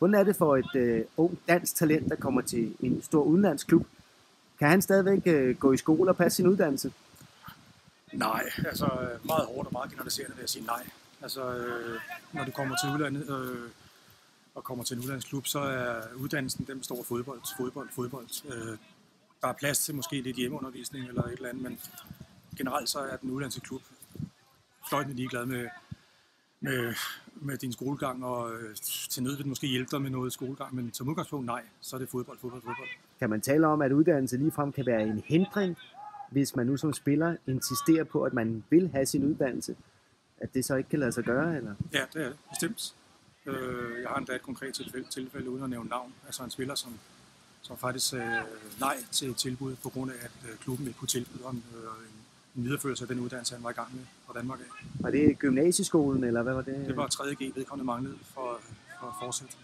Hvordan er det for et ung dansk talent, der kommer til en stor udenlandsk klub? Kan han stadigvæk gå i skole og passe sin uddannelse? Nej, altså meget hårdt og meget generaliserende vil jeg sige nej. Altså når du kommer til udlandet og kommer til en udlandsklub, så er uddannelsen den består af fodbold. Der er plads til måske lidt hjemmeundervisning eller et eller andet, men generelt så er den udlandske klub fløjtende ligeglad med din skolegang, og til nød vil den måske hjælpe dig med noget skolegang, men som udgangspunkt nej, så er det fodbold. Kan man tale om, at uddannelse ligefrem kan være en hindring, hvis man nu som spiller insisterer på, at man vil have sin uddannelse, at det så ikke kan lade sig gøre? Eller? Ja, det er det, bestemt. Jeg har endda et konkret tilfælde uden at nævne navn, altså en spiller, som faktisk sagde nej til tilbud på grund af, at klubben ikke kunne tilbyde ham en videreførelse af den uddannelse, han var i gang med fra Danmark af. Var det gymnasieskolen, eller hvad var det? Det var 3.G, vedkommende manglede for at fortsætte.